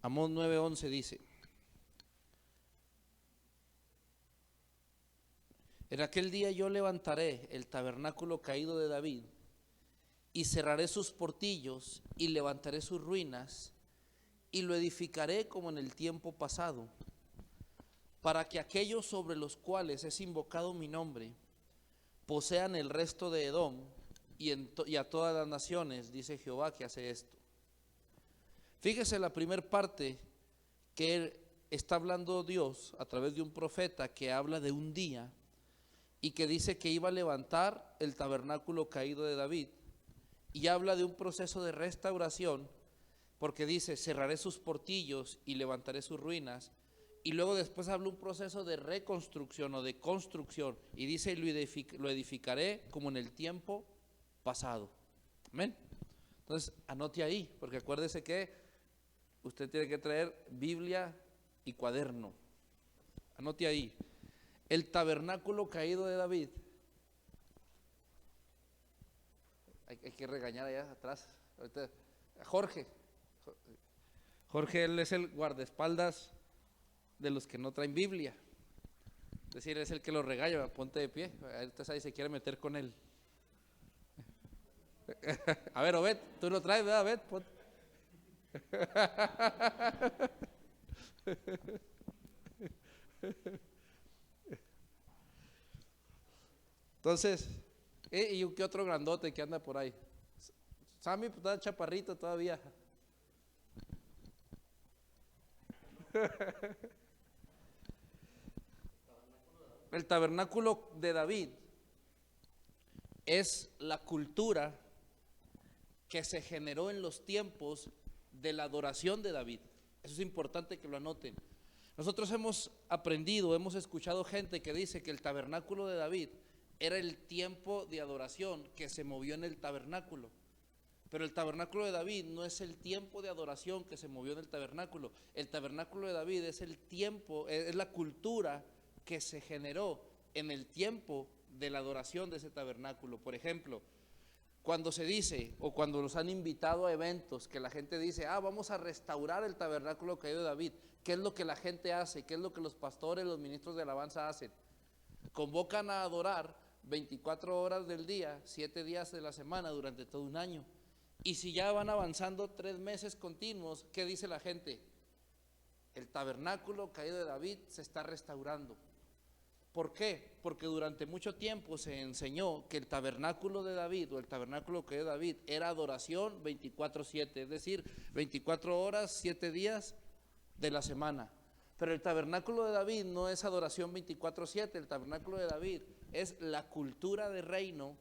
Amós 9:11 dice: en aquel día yo levantaré el tabernáculo caído de David, y cerraré sus portillos, y levantaré sus ruinas, y lo edificaré como en el tiempo pasado, para que aquellos sobre los cuales es invocado mi nombre posean el resto de Edom, y a todas las naciones, dice Jehová, que hace esto. Fíjese la primer parte que está hablando Dios a través de un profeta que habla de un día y que dice que iba a levantar el tabernáculo caído de David, y habla de un proceso de restauración porque dice: cerraré sus portillos y levantaré sus ruinas, y luego después habla un proceso de reconstrucción o de construcción y dice: lo edificaré como en el tiempo pasado. Amén. Entonces anote ahí, porque acuérdese que usted tiene que traer Biblia y cuaderno. Anote ahí: el tabernáculo caído de David. Hay que regañar allá atrás ahorita a Jorge. Él es el guardaespaldas de los que no traen Biblia. Es decir, es el que lo regaña. Ponte de pie. Entonces ahí se quiere meter con él. A ver, Obed, tú lo traes, ¿verdad, Obed? Entonces, y qué otro grandote que anda por ahí. Sammy, pues está chaparrito todavía. El tabernáculo de David es la cultura que se generó en los tiempos de la adoración de David. Eso es importante que lo anoten. Nosotros hemos aprendido, hemos escuchado gente que dice que el tabernáculo de David era el tiempo de adoración que se movió en el tabernáculo. Pero el tabernáculo de David no es el tiempo de adoración que se movió en el tabernáculo. El tabernáculo de David es el tiempo, es la cultura que se generó en el tiempo de la adoración de ese tabernáculo. Por ejemplo, cuando se dice, o cuando nos han invitado a eventos, que la gente dice: vamos a restaurar el tabernáculo caído de David, ¿qué es lo que la gente hace? ¿Qué es lo que los pastores, los ministros de alabanza hacen? Convocan a adorar 24 horas del día, 7 días de la semana, durante todo un año. Y si ya van avanzando 3 meses continuos, ¿qué dice la gente? El tabernáculo caído de David se está restaurando. ¿Por qué? Porque durante mucho tiempo se enseñó que el tabernáculo de David o el tabernáculo caído de David era adoración 24/7, es decir, 24 horas, 7 días de la semana. Pero el tabernáculo de David no es adoración 24/7, el tabernáculo de David es la cultura de reino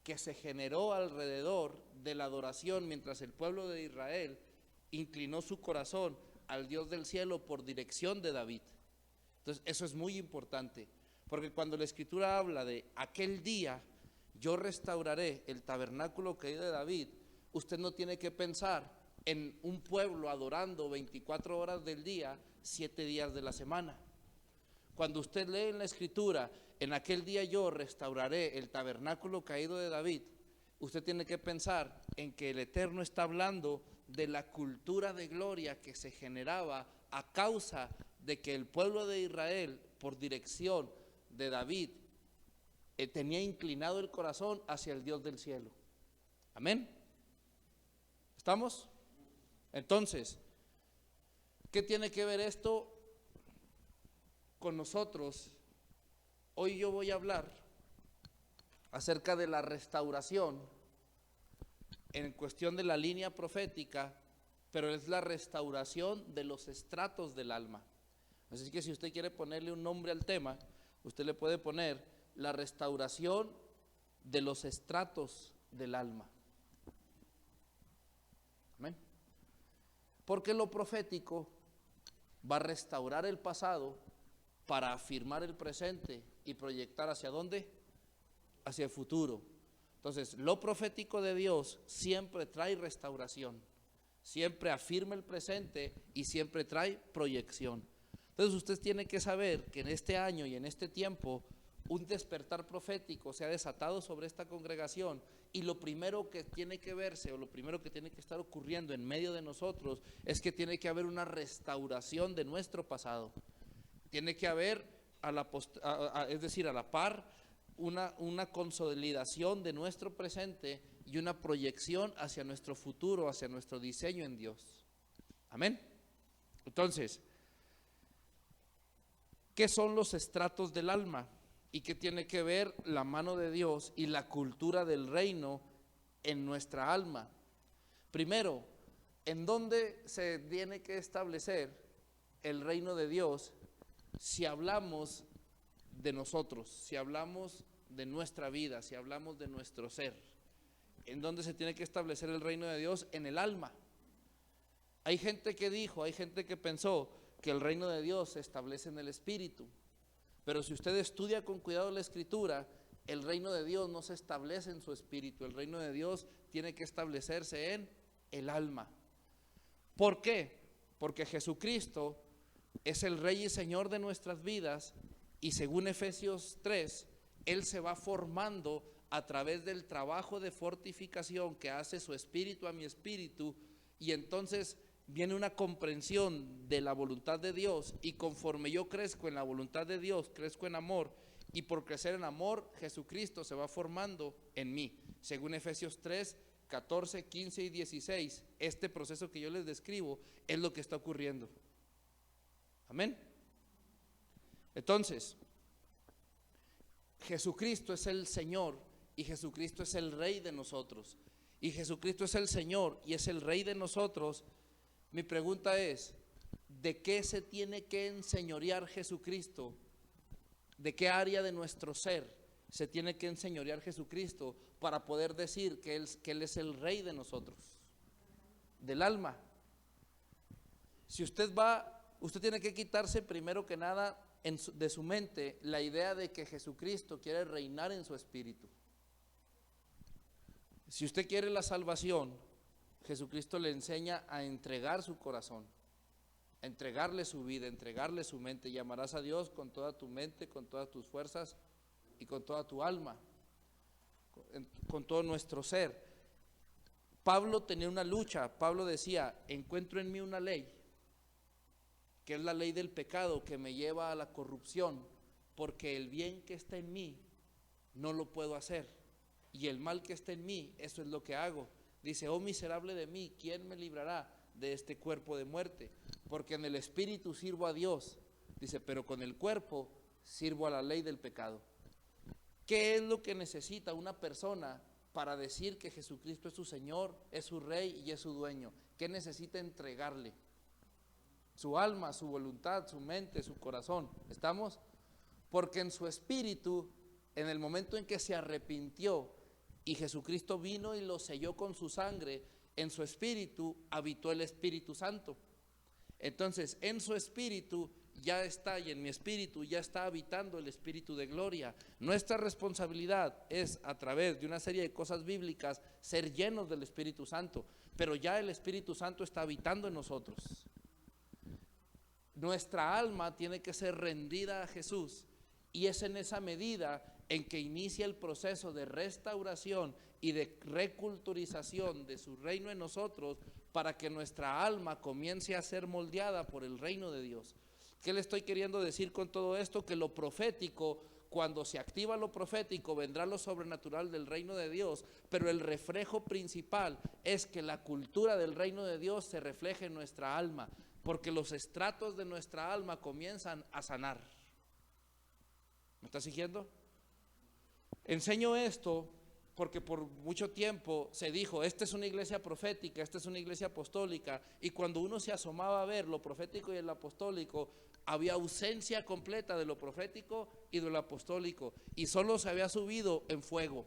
que se generó alrededor de la adoración mientras el pueblo de Israel inclinó su corazón al Dios del cielo por dirección de David. Entonces eso es muy importante, porque cuando la escritura habla de aquel día yo restauraré el tabernáculo caído de David, usted no tiene que pensar en un pueblo adorando 24 horas del día, 7 días de la semana. Cuando usted lee en la escritura: en aquel día yo restauraré el tabernáculo caído de David, usted tiene que pensar en que el Eterno está hablando de la cultura de gloria que se generaba a causa de que el pueblo de Israel, por dirección de David, tenía inclinado el corazón hacia el Dios del cielo. Amén. ¿Estamos? Entonces, ¿qué tiene que ver esto con nosotros? Hoy yo voy a hablar acerca de la restauración en cuestión de la línea profética, pero es la restauración de los estratos del alma. Así que si usted quiere ponerle un nombre al tema, usted le puede poner la restauración de los estratos del alma. Amén. Porque lo profético va a restaurar el pasado para afirmar el presente y proyectar ¿hacia dónde? Hacia el futuro. Entonces, lo profético de Dios siempre trae restauración, siempre afirma el presente y siempre trae proyección. Entonces usted tiene que saber que en este año y en este tiempo un despertar profético se ha desatado sobre esta congregación, y lo primero que tiene que verse, o lo primero que tiene que estar ocurriendo en medio de nosotros, es que tiene que haber una restauración de nuestro pasado. Tiene que haber, es decir, a la par, una consolidación de nuestro presente y una proyección hacia nuestro futuro, hacia nuestro diseño en Dios. Amén. Entonces, ¿qué son los estratos del alma? ¿Y qué tiene que ver la mano de Dios y la cultura del reino en nuestra alma? Primero, ¿en dónde se tiene que establecer el reino de Dios si hablamos de nosotros, si hablamos de nuestra vida, si hablamos de nuestro ser? ¿En dónde se tiene que establecer el reino de Dios? En el alma. Hay gente que pensó que el reino de Dios se establece en el espíritu. Pero si usted estudia con cuidado la escritura, el reino de Dios no se establece en su espíritu. El reino de Dios tiene que establecerse en el alma. ¿Por qué? Porque Jesucristo es el Rey y Señor de nuestras vidas, y según Efesios 3, Él se va formando a través del trabajo de fortificación que hace su espíritu a mi espíritu, y entonces viene una comprensión de la voluntad de Dios, y conforme yo crezco en la voluntad de Dios, crezco en amor, y por crecer en amor, Jesucristo se va formando en mí. Según Efesios 3, 14, 15 y 16, este proceso que yo les describo es lo que está ocurriendo. Amén. Entonces, Jesucristo es el Señor y Jesucristo es el Rey de nosotros. Y Jesucristo es el Señor y es el Rey de nosotros. Mi pregunta es, ¿de qué se tiene que enseñorear Jesucristo? ¿De qué área de nuestro ser se tiene que enseñorear Jesucristo para poder decir que Él es el Rey de nosotros? Del alma. Si usted tiene que quitarse primero que nada de su mente la idea de que Jesucristo quiere reinar en su espíritu. Si usted quiere la salvación, Jesucristo le enseña a entregar su corazón, a entregarle su vida, a entregarle su mente, y amarás a Dios con toda tu mente, con todas tus fuerzas y con toda tu alma, con todo nuestro ser. Pablo tenía una lucha. Pablo decía, encuentro en mí una ley, que es la ley del pecado, que me lleva a la corrupción, porque el bien que está en mí no lo puedo hacer, y el mal que está en mí, eso es lo que hago. Dice, oh miserable de mí, ¿quién me librará de este cuerpo de muerte? Porque en el espíritu sirvo a Dios, dice, pero con el cuerpo sirvo a la ley del pecado. ¿Qué es lo que necesita una persona para decir que Jesucristo es su Señor, es su Rey y es su dueño? ¿Qué necesita entregarle? Su alma, su voluntad, su mente, su corazón. ¿Estamos? Porque en su espíritu, en el momento en que se arrepintió y Jesucristo vino y lo selló con su sangre, en su espíritu habitó el Espíritu Santo. Entonces, en su espíritu ya está, y en mi espíritu ya está habitando el Espíritu de gloria. Nuestra responsabilidad es, a través de una serie de cosas bíblicas, ser llenos del Espíritu Santo, pero ya el Espíritu Santo está habitando en nosotros. Nuestra alma tiene que ser rendida a Jesús, y es en esa medida en que inicia el proceso de restauración y de reculturización de su reino en nosotros, para que nuestra alma comience a ser moldeada por el reino de Dios. ¿Qué le estoy queriendo decir con todo esto? Que lo profético, cuando se activa lo profético, vendrá lo sobrenatural del reino de Dios, pero el reflejo principal es que la cultura del reino de Dios se refleje en nuestra alma, porque los estratos de nuestra alma comienzan a sanar. ¿Me está siguiendo? Enseño esto porque por mucho tiempo se dijo, esta es una iglesia profética, esta es una iglesia apostólica, y cuando uno se asomaba a ver lo profético y el apostólico, había ausencia completa de lo profético y de lo apostólico, y solo se había subido en fuego.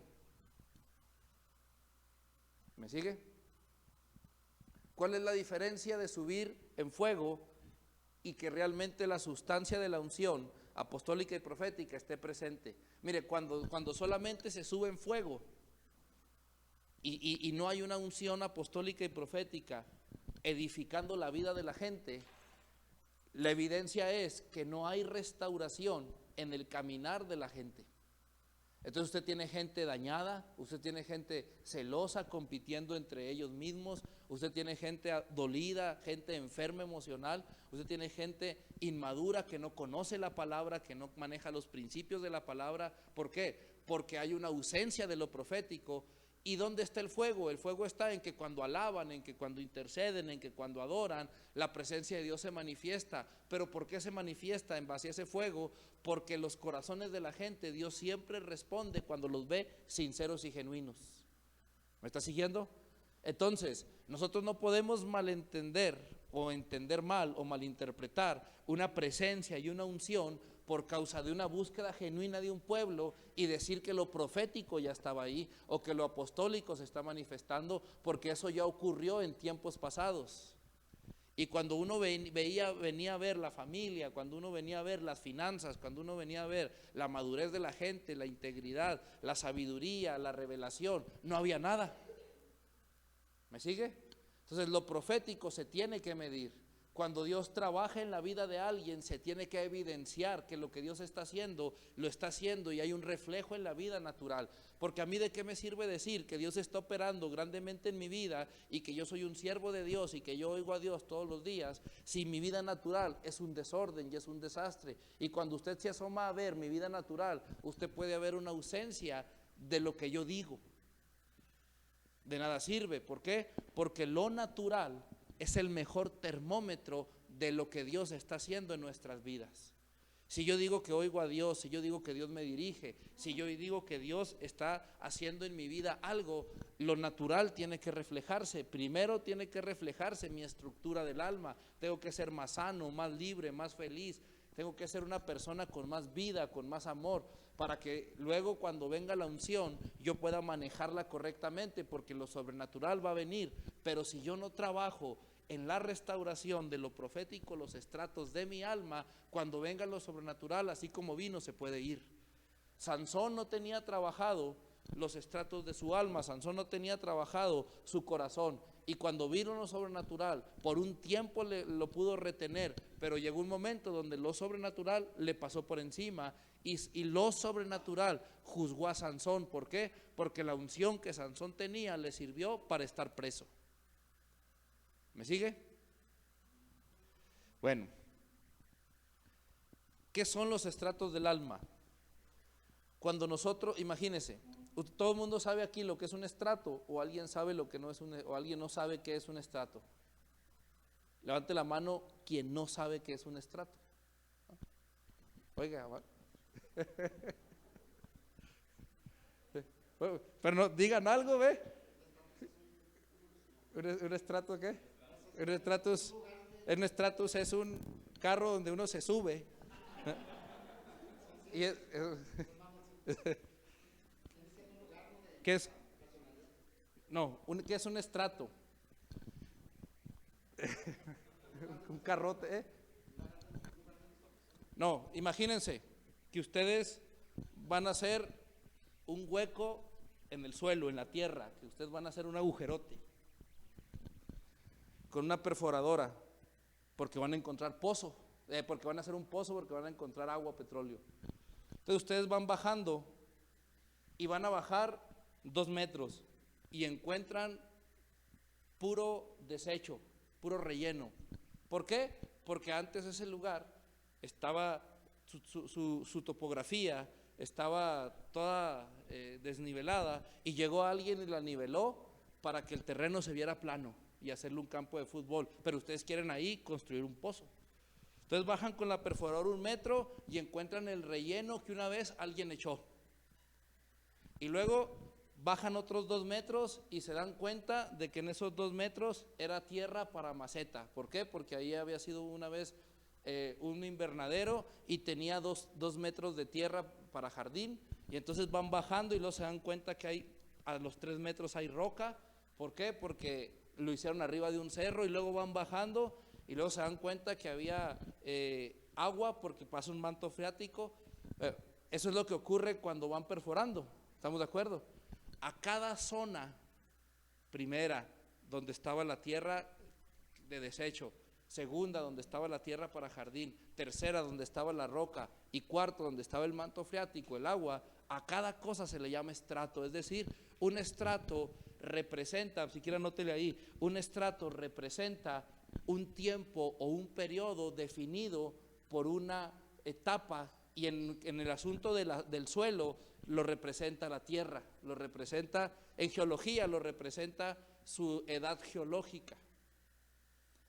¿Me sigue? ¿Cuál es la diferencia de subir en fuego y que realmente la sustancia de la unción apostólica y profética esté presente? Mire, cuando solamente se sube en fuego y no hay una unción apostólica y profética edificando la vida de la gente, la evidencia es que no hay restauración en el caminar de la gente. Entonces usted tiene gente dañada, usted tiene gente celosa compitiendo entre ellos mismos, usted tiene gente dolida, gente enferma emocional, usted tiene gente inmadura que no conoce la palabra, que no maneja los principios de la palabra. ¿Por qué? Porque hay una ausencia de lo profético. ¿Y dónde está el fuego? El fuego está en que cuando alaban, en que cuando interceden, en que cuando adoran, la presencia de Dios se manifiesta. ¿Pero por qué se manifiesta en base a ese fuego? Porque los corazones de la gente, Dios siempre responde cuando los ve sinceros y genuinos. ¿Me está siguiendo? Entonces, nosotros no podemos malentender o entender mal o malinterpretar una presencia y una unción por causa de una búsqueda genuina de un pueblo y decir que lo profético ya estaba ahí o que lo apostólico se está manifestando, porque eso ya ocurrió en tiempos pasados. Y cuando uno venía a ver la familia, cuando uno venía a ver las finanzas, cuando uno venía a ver la madurez de la gente, la integridad, la sabiduría, la revelación, no había nada. ¿Me sigue? Entonces lo profético se tiene que medir. Cuando Dios trabaja en la vida de alguien, se tiene que evidenciar que lo que Dios está haciendo, lo está haciendo, y hay un reflejo en la vida natural. Porque a mí, ¿de qué me sirve decir que Dios está operando grandemente en mi vida y que yo soy un siervo de Dios y que yo oigo a Dios todos los días, si mi vida natural es un desorden y es un desastre? Y cuando usted se asoma a ver mi vida natural, usted puede ver una ausencia de lo que yo digo. De nada sirve. ¿Por qué? Porque lo natural es el mejor termómetro de lo que Dios está haciendo en nuestras vidas. Si yo digo que oigo a Dios, si yo digo que Dios me dirige, si yo digo que Dios está haciendo en mi vida algo, lo natural tiene que reflejarse. Primero tiene que reflejarse mi estructura del alma. Tengo que ser más sano, más libre, más feliz. Tengo que ser una persona con más vida, con más amor, para que luego cuando venga la unción yo pueda manejarla correctamente, porque lo sobrenatural va a venir. Pero si yo no trabajo en la restauración de lo profético, los estratos de mi alma, cuando venga lo sobrenatural, así como vino, se puede ir. Sansón no tenía trabajado los estratos de su alma, Sansón no tenía trabajado su corazón, y cuando vino lo sobrenatural, por un tiempo lo pudo retener, pero llegó un momento donde lo sobrenatural le pasó por encima, y lo sobrenatural juzgó a Sansón. ¿Por qué? Porque la unción que Sansón tenía le sirvió para estar preso. ¿Me sigue? Bueno, ¿qué son los estratos del alma? Cuando nosotros, imagínense, todo el mundo sabe aquí lo que es un estrato, o alguien sabe lo que no es o alguien no sabe qué es un estrato. Levante la mano quien no sabe qué es un estrato. Oiga, pero no, digan algo, ¿ve? ¿Un estrato qué? Un estratus es un carro donde uno se sube. Y ¿qué es? No, ¿qué es un estrato? Un carrote, ¿eh? No, imagínense que ustedes van a hacer un hueco en el suelo, en la tierra, que ustedes van a hacer un agujerote con una perforadora, porque van a encontrar pozo, porque van a hacer un pozo, porque van a encontrar agua, petróleo. Entonces ustedes van bajando y van a bajar 2 metros y encuentran puro desecho, puro relleno. ¿Por qué? Porque antes ese lugar estaba, su topografía estaba toda desnivelada, y llegó alguien y la niveló para que el terreno se viera plano y hacerle un campo de fútbol, pero ustedes quieren ahí construir un pozo. Entonces bajan con la perforadora 1 metro y encuentran el relleno que una vez alguien echó, y luego bajan otros 2 metros y se dan cuenta de que en esos 2 metros era tierra para maceta. ¿Por qué? Porque ahí había sido una vez un invernadero y tenía 2 metros de tierra para jardín, y entonces van bajando y luego se dan cuenta que a los 3 metros hay roca. ¿Por qué? Porque lo hicieron arriba de un cerro, y luego van bajando y luego se dan cuenta que había agua porque pasa un manto freático. Eso es lo que ocurre cuando van perforando. ¿Estamos de acuerdo? A cada zona, primera, donde estaba la tierra de desecho; segunda, donde estaba la tierra para jardín; tercera, donde estaba la roca; y cuarto donde estaba el manto freático, el agua, a cada cosa se le llama estrato. Es decir, un estrato representa, siquiera anótele ahí, un estrato representa un tiempo o un periodo definido por una etapa, y en el asunto del suelo lo representa la tierra, lo representa en geología, lo representa su edad geológica.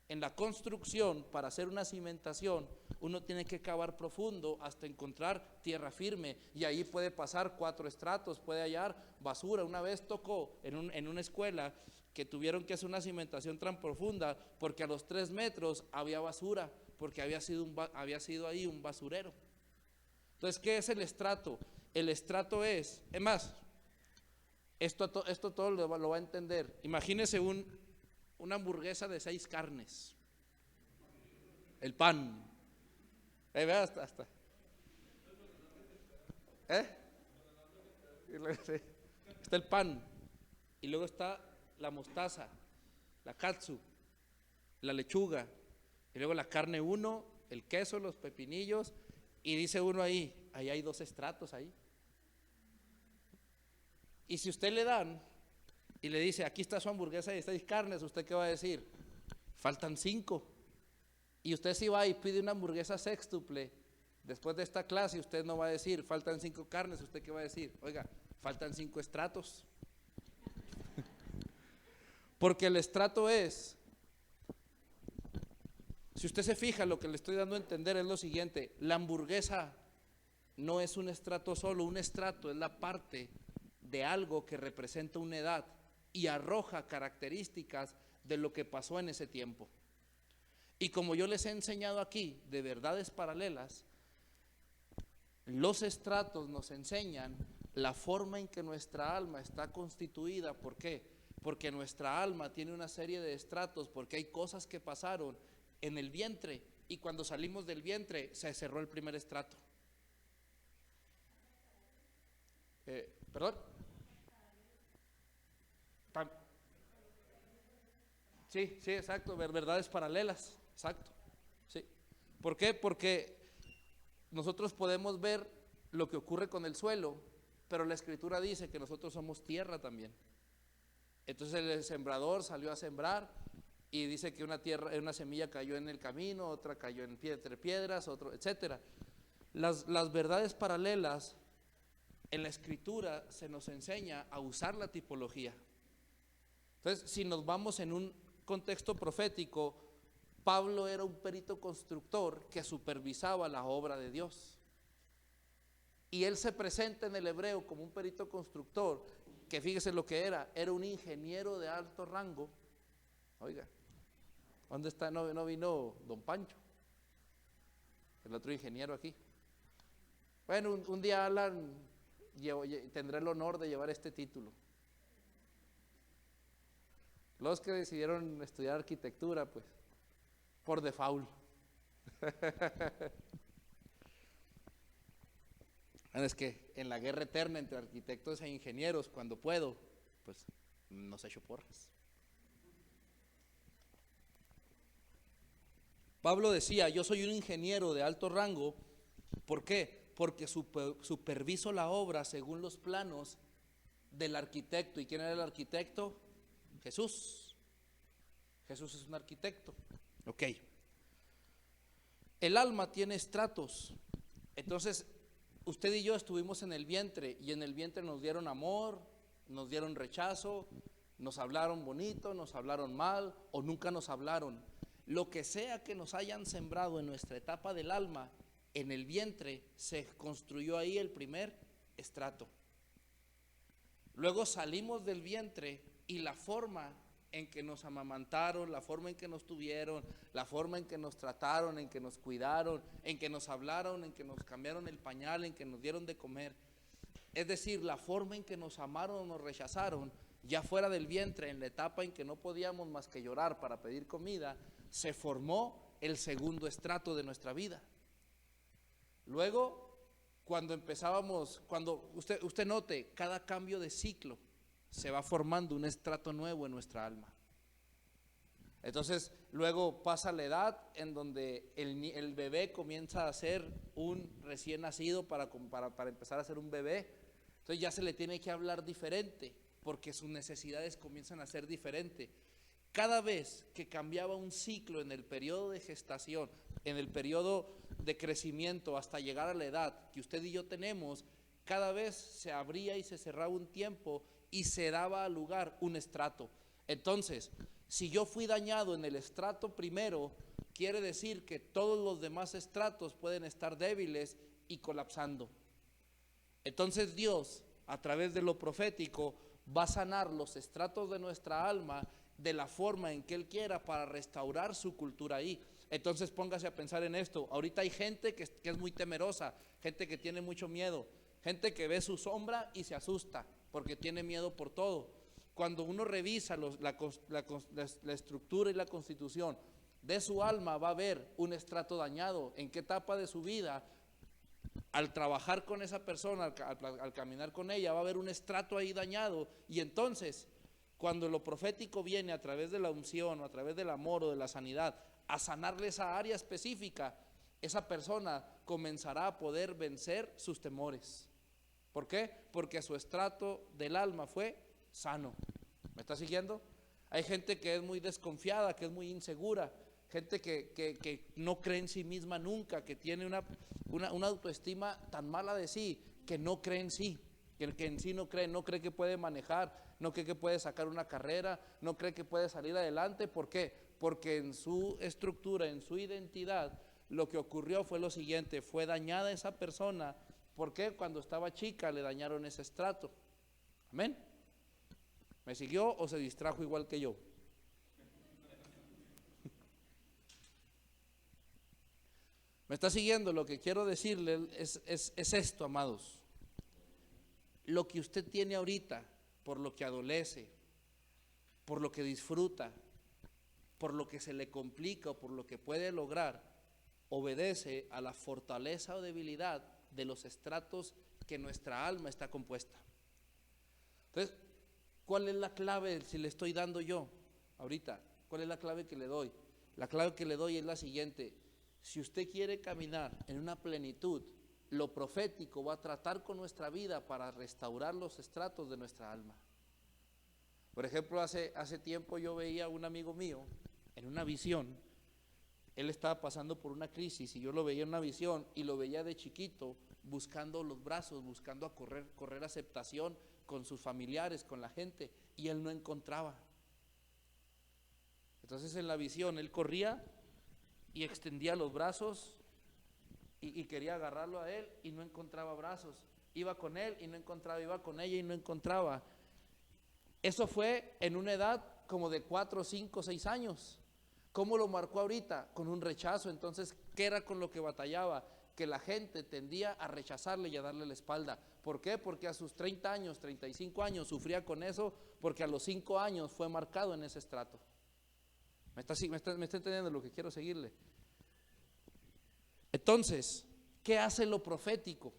En la construcción, para hacer una cimentación, uno tiene que cavar profundo hasta encontrar tierra firme, y ahí puede pasar 4 estratos, puede hallar basura. Una vez tocó en una escuela que tuvieron que hacer una cimentación tan profunda porque a los 3 metros había basura, porque había sido ahí un basurero. Entonces, ¿qué es el estrato? El estrato es más, esto todo lo va a entender. Imagínese una hamburguesa de 6 carnes, el pan, vea hasta está el pan, y luego está la mostaza, la katsu, la lechuga, y luego la carne uno, el queso, los pepinillos, y dice uno ahí hay 2 estratos ahí. Y si usted le dan y le dice, aquí está su hamburguesa de 6 carnes, ¿usted qué va a decir? Faltan 5. Y usted si va y pide una hamburguesa sextuple después de esta clase, usted no va a decir, faltan 5 carnes, ¿usted qué va a decir? Oiga, faltan 5 estratos. Porque el estrato es, si usted se fija, lo que le estoy dando a entender es lo siguiente: la hamburguesa no es un estrato solo, un estrato es la parte de algo que representa una edad y arroja características de lo que pasó en ese tiempo. Y como yo les he enseñado aquí de verdades paralelas, los estratos nos enseñan la forma en que nuestra alma está constituida. ¿Por qué? Porque nuestra alma tiene una serie de estratos, porque hay cosas que pasaron en el vientre, y cuando salimos del vientre se cerró el primer estrato. ¿Perdón? Sí, exacto, verdades paralelas, exacto. Sí. ¿Por qué? Porque nosotros podemos ver lo que ocurre con el suelo, pero la Escritura dice que nosotros somos tierra también. Entonces el sembrador salió a sembrar y dice que una semilla cayó en el camino, otra cayó entre piedras, otro, etcétera. Las verdades paralelas en la Escritura se nos enseña a usar la tipología. Entonces, si nos vamos en un contexto profético, Pablo era un perito constructor que supervisaba la obra de Dios. Y él se presenta en el hebreo como un perito constructor, que fíjese lo que era un ingeniero de alto rango. Oiga, ¿dónde está? No vino don Pancho, el otro ingeniero aquí. Bueno, un día Alan tendrá el honor de llevar este título. Los que decidieron estudiar arquitectura, pues, por default. Es que en la guerra eterna entre arquitectos e ingenieros, cuando puedo, pues nos echo porras. Pablo decía, yo soy un ingeniero de alto rango. ¿Por qué? Porque superviso la obra según los planos del arquitecto. ¿Y quién era el arquitecto? Jesús. Jesús es un arquitecto. Ok. El alma tiene estratos. Entonces, usted y yo estuvimos en el vientre, y en el vientre nos dieron amor, nos dieron rechazo, nos hablaron bonito, nos hablaron mal, o nunca nos hablaron. Lo que sea que nos hayan sembrado en nuestra etapa del alma, en el vientre se construyó ahí el primer estrato. Luego salimos del vientre, y la forma en que nos amamantaron, la forma en que nos tuvieron, la forma en que nos trataron, en que nos cuidaron, en que nos hablaron, en que nos cambiaron el pañal, en que nos dieron de comer, es decir, la forma en que nos amaron o nos rechazaron, ya fuera del vientre, en la etapa en que no podíamos más que llorar para pedir comida, se formó el segundo estrato de nuestra vida. Luego, cuando usted note, cada cambio de ciclo se va formando un estrato nuevo en nuestra alma. Entonces, luego pasa la edad en donde el bebé comienza a ser un recién nacido para empezar a ser un bebé. Entonces ya se le tiene que hablar diferente, porque sus necesidades comienzan a ser diferentes. Cada vez que cambiaba un ciclo en el periodo de gestación, en el periodo de crecimiento hasta llegar a la edad que usted y yo tenemos, cada vez se abría y se cerraba un tiempo y se daba al lugar un estrato. Entonces, si yo fui dañado en el estrato primero, quiere decir que todos los demás estratos pueden estar débiles y colapsando. Entonces Dios, a través de lo profético, va a sanar los estratos de nuestra alma de la forma en que Él quiera para restaurar su cultura ahí. Entonces póngase a pensar en esto. Ahorita hay gente que es muy temerosa, gente que tiene mucho miedo, gente que ve su sombra y se asusta porque tiene miedo por todo. Cuando uno revisa la estructura y la constitución de su alma, va a ver un estrato dañado. ¿En qué etapa de su vida? Al trabajar con esa persona, al caminar con ella, va a haber un estrato ahí dañado. Y entonces, cuando lo profético viene a través de la unción o a través del amor o de la sanidad a sanarle esa área específica, esa persona comenzará a poder vencer sus temores. ¿Por qué? Porque su estrato del alma fue sano. ¿Me está siguiendo? Hay gente que es muy desconfiada, que es muy insegura, gente que no cree en sí misma nunca, que tiene una autoestima tan mala de sí, que no cree en sí, que en sí no cree que puede manejar, no cree que puede sacar una carrera, no cree que puede salir adelante. ¿Por qué? Porque en su estructura, en su identidad, lo que ocurrió fue lo siguiente: fue dañada esa persona. ¿Por qué? Cuando estaba chica le dañaron ese estrato. Amén. ¿Me siguió o se distrajo igual que yo? ¿Me está siguiendo? Lo que quiero decirle es esto, amados. Lo que usted tiene ahorita, por lo que adolece, por lo que disfruta, por lo que se le complica o por lo que puede lograr, obedece a la fortaleza o debilidad de los estratos que nuestra alma está compuesta. Entonces, ¿cuál es la clave si le estoy dando yo ahorita? ¿Cuál es la clave que le doy? La clave que le doy es la siguiente: si usted quiere caminar en una plenitud, lo profético va a tratar con nuestra vida para restaurar los estratos de nuestra alma. Por ejemplo, hace tiempo yo veía a un amigo mío en una visión. Él estaba pasando por una crisis y yo lo veía en una visión y lo veía de chiquito buscando los brazos, buscando a correr aceptación con sus familiares, con la gente, y él no encontraba. Entonces en la visión él corría y extendía los brazos y quería agarrarlo a él y no encontraba brazos. Iba con él y no encontraba, iba con ella y no encontraba. Eso fue en una edad como de 4, 5, 6 años. ¿Cómo lo marcó ahorita? Con un rechazo. Entonces, ¿qué era con lo que batallaba? Que la gente tendía a rechazarle y a darle la espalda. ¿Por qué? Porque a sus 30 años, 35 años sufría con eso, porque a los 5 años fue marcado en ese estrato. ¿Me está entendiendo lo que quiero seguirle? Entonces, ¿qué hace lo profético?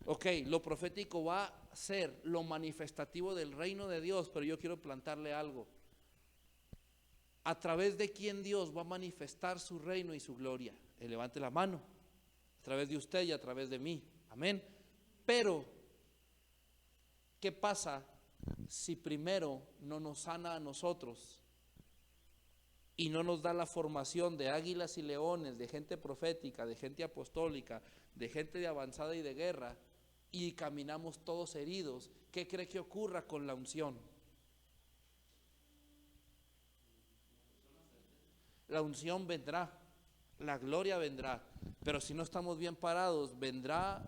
Ok, lo profético va a ser lo manifestativo del reino de Dios, pero yo quiero plantarle algo. ¿A través de quién Dios va a manifestar su reino y su gloria? Levante la mano. A través de usted y a través de mí. Amén. Pero, ¿qué pasa si primero no nos sana a nosotros y no nos da la formación de águilas y leones, de gente profética, de gente apostólica, de gente de avanzada y de guerra, y caminamos todos heridos? ¿Qué cree que ocurra con la unción? La unción vendrá, la gloria vendrá, pero si no estamos bien parados, vendrá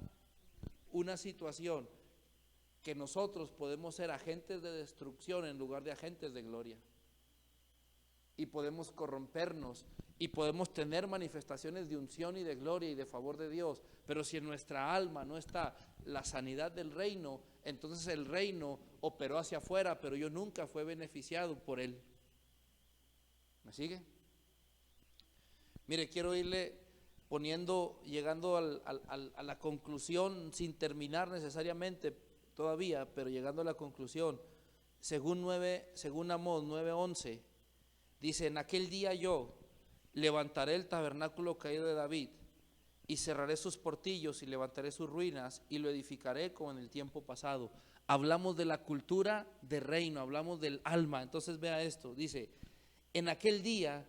una situación que nosotros podemos ser agentes de destrucción en lugar de agentes de gloria. Y podemos corrompernos y podemos tener manifestaciones de unción y de gloria y de favor de Dios, pero si en nuestra alma no está la sanidad del reino, entonces el reino operó hacia afuera, pero yo nunca fui beneficiado por él. ¿Me sigue? Mire, quiero irle llegando a la conclusión, sin terminar necesariamente todavía, pero llegando a la conclusión. Según Amós 9:11, Dice, en aquel día yo levantaré el tabernáculo caído de David y cerraré sus portillos y levantaré sus ruinas y lo edificaré como en el tiempo pasado. Hablamos de la cultura de reino, hablamos del alma. Entonces vea esto, dice, en aquel día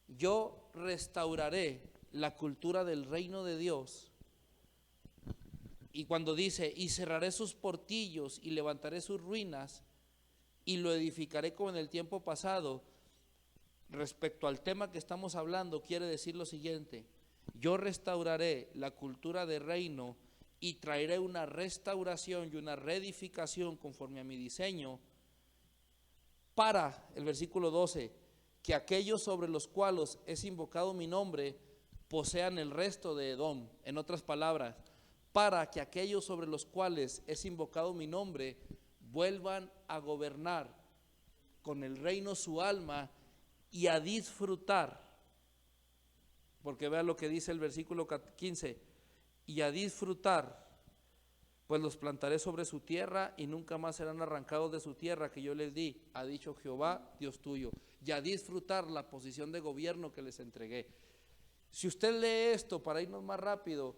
yo restauraré la cultura del reino de Dios. Y cuando dice, y cerraré sus portillos y levantaré sus ruinas y lo edificaré como en el tiempo pasado, respecto al tema que estamos hablando, quiere decir lo siguiente: yo restauraré la cultura de reino y traeré una restauración y una reedificación conforme a mi diseño para, el versículo 12, que aquellos sobre los cuales es invocado mi nombre posean el resto de Edom. En otras palabras, para que aquellos sobre los cuales es invocado mi nombre vuelvan a gobernar con el reino su alma y a disfrutar, porque vea lo que dice el versículo 15, y a disfrutar, pues los plantaré sobre su tierra y nunca más serán arrancados de su tierra que yo les di, ha dicho Jehová Dios tuyo, y a disfrutar la posición de gobierno que les entregué. Si usted lee esto, para irnos más rápido,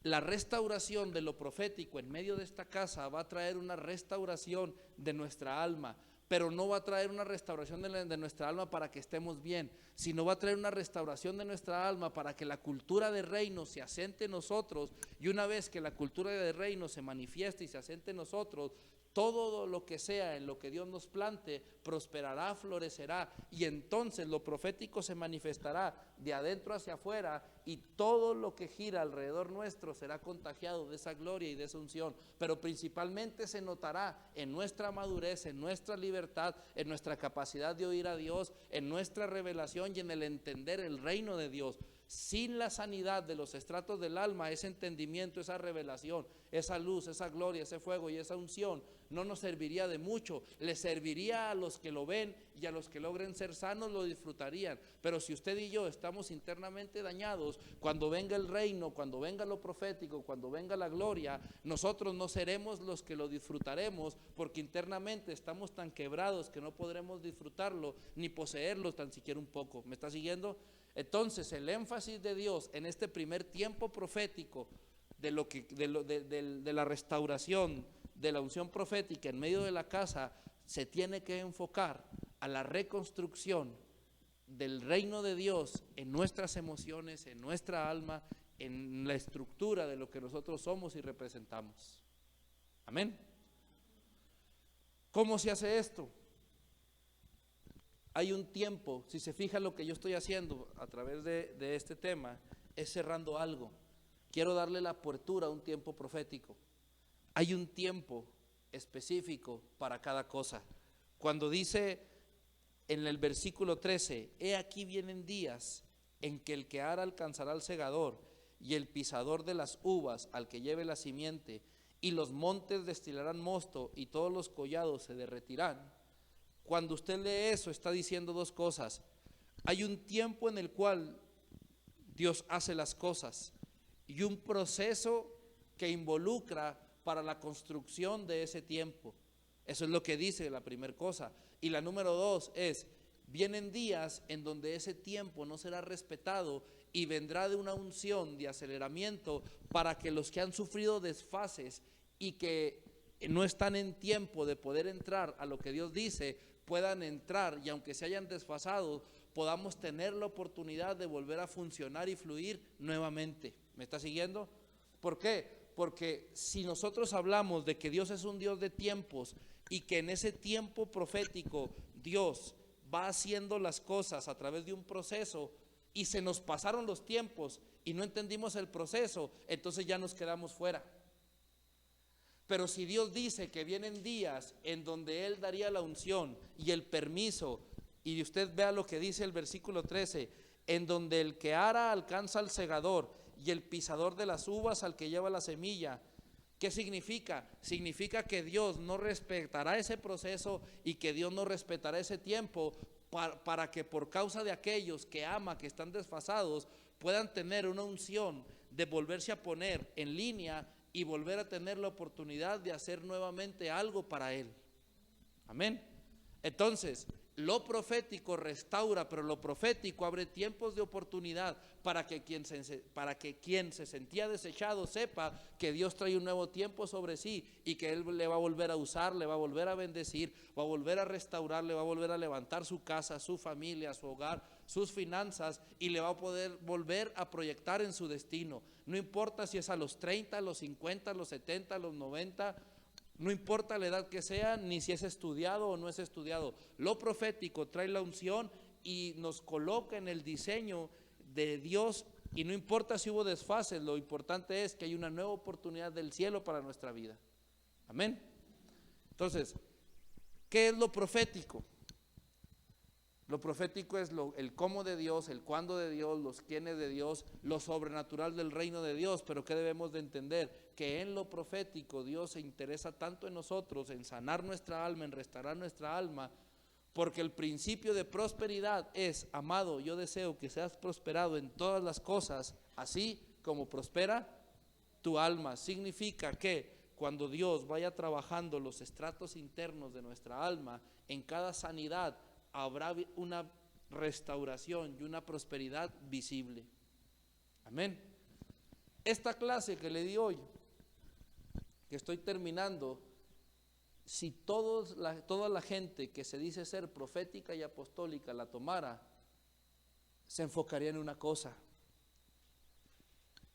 la restauración de lo profético en medio de esta casa va a traer una restauración de nuestra alma, pero no va a traer una restauración de nuestra alma para que estemos bien, sino va a traer una restauración de nuestra alma para que la cultura de reino se asente en nosotros, y una vez que la cultura de reino se manifieste y se asente en nosotros, todo lo que sea en lo que Dios nos plante prosperará, florecerá, y entonces lo profético se manifestará de adentro hacia afuera, y todo lo que gira alrededor nuestro será contagiado de esa gloria y de esa unción. Pero principalmente se notará en nuestra madurez, en nuestra libertad, en nuestra capacidad de oír a Dios, en nuestra revelación y en el entender el reino de Dios. Sin la sanidad de los estratos del alma, ese entendimiento, esa revelación, esa luz, esa gloria, ese fuego y esa unción no nos serviría de mucho. Le serviría a los que lo ven, y a los que logren ser sanos lo disfrutarían. Pero si usted y yo estamos internamente dañados, cuando venga el reino, cuando venga lo profético, cuando venga la gloria, nosotros no seremos los que lo disfrutaremos, porque internamente estamos tan quebrados que no podremos disfrutarlo ni poseerlo tan siquiera un poco. ¿Me está siguiendo? Entonces el énfasis de Dios en este primer tiempo profético de la restauración, de la unción profética en medio de la casa, se tiene que enfocar a la reconstrucción del reino de Dios en nuestras emociones, en nuestra alma, en la estructura de lo que nosotros somos y representamos. Amén. ¿Cómo se hace esto? Hay un tiempo, si se fija lo que yo estoy haciendo a través de este tema, es cerrando algo. Quiero darle la apertura a un tiempo profético. Hay un tiempo específico para cada cosa. Cuando dice en el versículo 13, he aquí vienen días en que el que ara alcanzará al segador, y el pisador de las uvas al que lleve la simiente, y los montes destilarán mosto, y todos los collados se derretirán. Cuando usted lee eso, está diciendo dos cosas. Hay un tiempo en el cual Dios hace las cosas, y un proceso que involucra para la construcción de ese tiempo. Eso es lo que dice la primera cosa. Y la número dos es, vienen días en donde ese tiempo no será respetado, y vendrá de una unción de aceleramiento para que los que han sufrido desfases y que no están en tiempo de poder entrar a lo que Dios dice, puedan entrar, y aunque se hayan desfasado, podamos tener la oportunidad de volver a funcionar y fluir nuevamente. ¿Me está siguiendo? ¿Por qué? Porque si nosotros hablamos de que Dios es un Dios de tiempos, y que en ese tiempo profético Dios va haciendo las cosas a través de un proceso, y se nos pasaron los tiempos y no entendimos el proceso, entonces ya nos quedamos fuera. Pero si Dios dice que vienen días en donde Él daría la unción y el permiso, y usted vea lo que dice el versículo 13, en donde el que ara alcanza al segador, y el pisador de las uvas al que lleva la semilla. ¿Qué significa? Significa que Dios no respetará ese proceso, y que Dios no respetará ese tiempo para que por causa de aquellos que ama, que están desfasados, puedan tener una unción de volverse a poner en línea y volver a tener la oportunidad de hacer nuevamente algo para Él. Amén. Entonces, Lo profético restaura, pero lo profético abre tiempos de oportunidad para que quien se sentía desechado sepa que Dios trae un nuevo tiempo sobre sí y que Él le va a volver a usar, le va a volver a bendecir, va a volver a restaurar, le va a volver a levantar su casa, su familia, su hogar, sus finanzas, y le va a poder volver a proyectar en su destino. No importa si es a los 30, a los 50, a los 70, a los 90. No importa la edad que sea, ni si es estudiado o no es estudiado. Lo profético trae la unción y nos coloca en el diseño de Dios, y no importa si hubo desfases, lo importante es que hay una nueva oportunidad del cielo para nuestra vida. Amén. Entonces, ¿qué es lo profético? Lo profético es el cómo de Dios, el cuándo de Dios, los quiénes de Dios, lo sobrenatural del reino de Dios. Pero ¿qué debemos de entender? Que en lo profético Dios se interesa tanto en nosotros, en sanar nuestra alma, en restaurar nuestra alma, porque el principio de prosperidad es: amado, yo deseo que seas prosperado en todas las cosas, así como prospera tu alma. Significa que cuando Dios vaya trabajando los estratos internos de nuestra alma, en cada sanidad habrá una restauración y una prosperidad visible. Amén. Esta clase que le di hoy, que estoy terminando, si toda la gente que se dice ser profética y apostólica la tomara, se enfocaría en una cosa: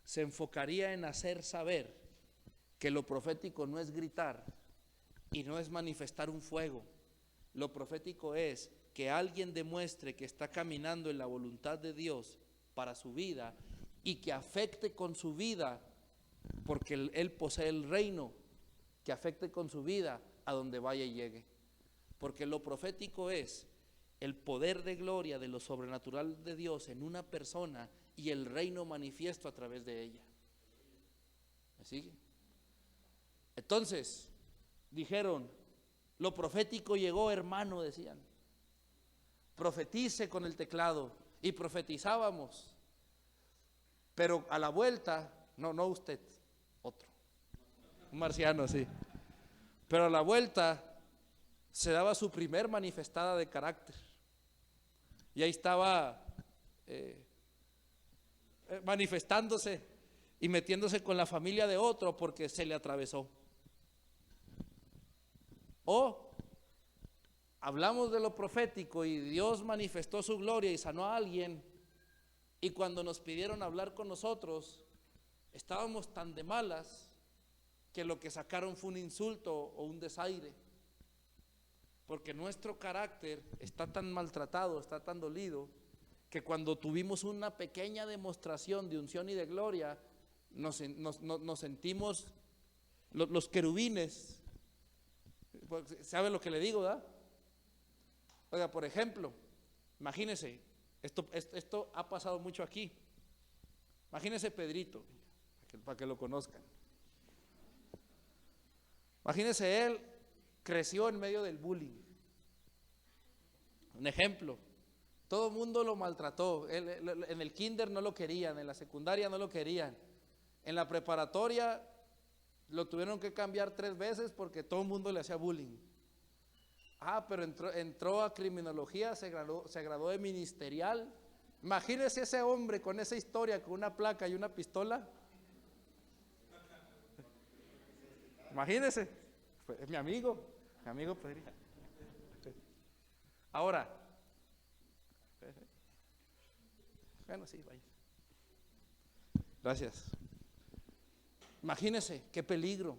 se enfocaría en hacer saber que lo profético no es gritar y no es manifestar un fuego. Lo profético es que alguien demuestre que está caminando en la voluntad de Dios para su vida, y que afecte con su vida, porque Él posee el reino, que afecte con su vida a donde vaya y llegue. Porque lo profético es el poder de gloria de lo sobrenatural de Dios en una persona y el reino manifiesto a través de ella. ¿Me sigue? Entonces, dijeron, lo profético llegó, hermano, decían. Profetice con el teclado, y profetizábamos. Pero a la vuelta, no usted, otro, un marciano, sí. Pero a la vuelta se daba su primer manifestada de carácter. Y ahí estaba manifestándose y metiéndose con la familia de otro porque se le atravesó. O hablamos de lo profético y Dios manifestó su gloria y sanó a alguien, y cuando nos pidieron hablar con nosotros, estábamos tan de malas que lo que sacaron fue un insulto o un desaire, porque nuestro carácter está tan maltratado, está tan dolido, que cuando tuvimos una pequeña demostración de unción y de gloria, nos sentimos los querubines. ¿Sabe lo que le digo, verdad? Oiga, por ejemplo, imagínese, esto ha pasado mucho aquí. Imagínese Pedrito, para que lo conozcan. Imagínese, él creció en medio del bullying. Un ejemplo, todo el mundo lo maltrató. En el kinder no lo querían, en la secundaria no lo querían, en la preparatoria lo tuvieron que cambiar 3 veces porque todo el mundo le hacía bullying. Pero entró a criminología, se graduó de ministerial. Imagínese ese hombre con esa historia, con una placa y una pistola. Imagínese, es mi amigo Pedrito. Ahora, bueno, sí, vaya. Gracias. Imagínese qué peligro.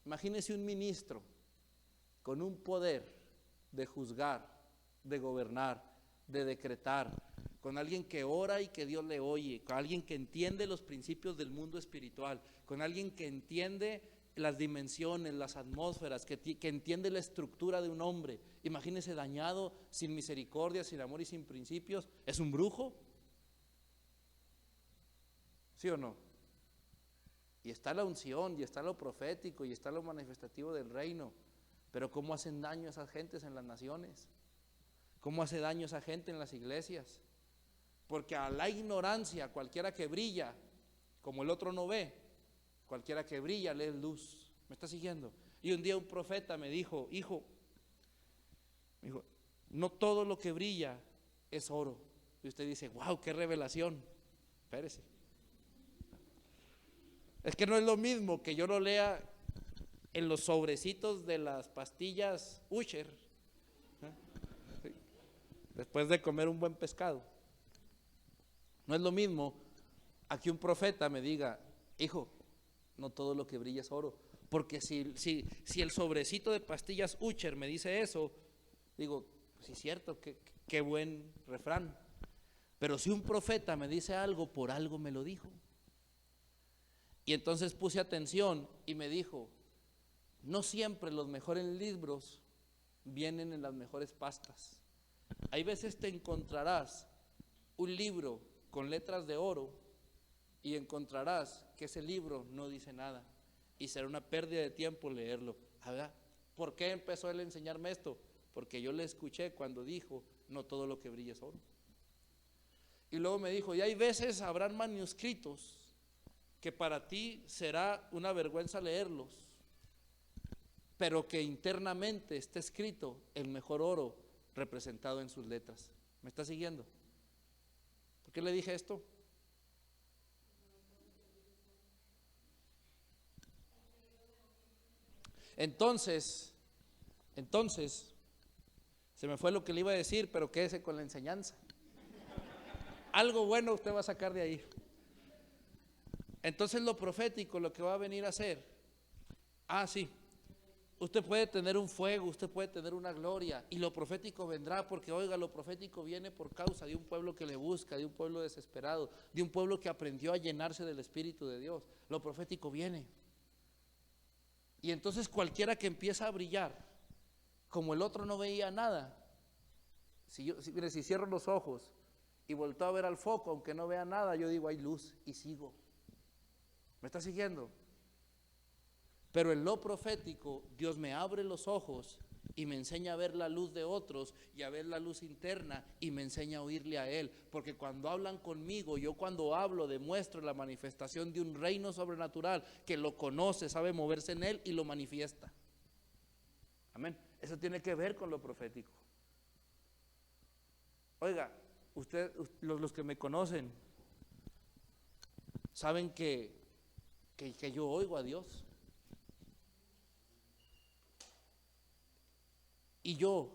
Imagínese un ministro con un poder de juzgar, de gobernar, de decretar, con alguien que ora y que Dios le oye, con alguien que entiende los principios del mundo espiritual, con alguien que entiende las dimensiones, las atmósferas, que entiende la estructura de un hombre. Imagínese dañado, sin misericordia, sin amor y sin principios. ¿Es un brujo? ¿Sí o no? Y está la unción, y está lo profético, y está lo manifestativo del reino. Pero ¿cómo hacen daño a esas gentes en las naciones? ¿Cómo hace daño a esa gente en las iglesias? Porque a la ignorancia, cualquiera que brilla, como el otro no ve, cualquiera que brilla lee luz. ¿Me está siguiendo? Y un día un profeta me dijo, hijo, no todo lo que brilla es oro. Y usted dice, wow, qué revelación. Espérese. Es que no es lo mismo que yo lo lea en los sobrecitos de las pastillas Usher, ¿sí?, después de comer un buen pescado. No es lo mismo a que un profeta me diga, hijo, no todo lo que brilla es oro. Porque si el sobrecito de pastillas Usher me dice eso, digo, sí es cierto, qué buen refrán. Pero si un profeta me dice algo, por algo me lo dijo. Y entonces puse atención y me dijo, no siempre los mejores libros vienen en las mejores pastas. Hay veces te encontrarás un libro con letras de oro y encontrarás que ese libro no dice nada y será una pérdida de tiempo leerlo. ¿Verdad? ¿Por qué empezó él a enseñarme esto? Porque yo le escuché cuando dijo, no todo lo que brilla es oro. Y luego me dijo, y hay veces habrán manuscritos que para ti será una vergüenza leerlos, pero que internamente está escrito el mejor oro representado en sus letras. ¿Me está siguiendo? ¿Por qué le dije esto? Entonces, se me fue lo que le iba a decir, pero quédese con la enseñanza. Algo bueno usted va a sacar de ahí. Entonces lo profético, lo que va a venir a hacer, sí, usted puede tener un fuego, usted puede tener una gloria, y lo profético vendrá, porque oiga, lo profético viene por causa de un pueblo que le busca, de un pueblo desesperado, de un pueblo que aprendió a llenarse del Espíritu de Dios. Lo profético viene. Y entonces cualquiera que empieza a brillar, como el otro no veía nada, si cierro los ojos y volteo a ver al foco, aunque no vea nada, yo digo, hay luz, y sigo. ¿Me está siguiendo? Pero en lo profético, Dios me abre los ojos y me enseña a ver la luz de otros y a ver la luz interna, y me enseña a oírle a Él. Porque cuando hablan conmigo, yo cuando hablo demuestro la manifestación de un reino sobrenatural que lo conoce, sabe moverse en Él y lo manifiesta. Amén. Eso tiene que ver con lo profético. Oiga, los que me conocen saben que yo oigo a Dios. Y yo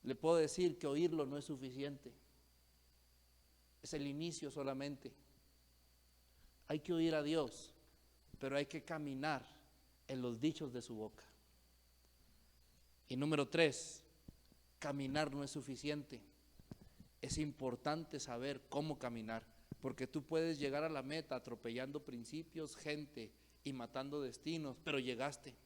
le puedo decir que oírlo no es suficiente. Es el inicio solamente. Hay que oír a Dios, pero hay que caminar en los dichos de su boca. Y número 3, caminar no es suficiente. Es importante saber cómo caminar, porque tú puedes llegar a la meta atropellando principios, gente y matando destinos, pero llegaste.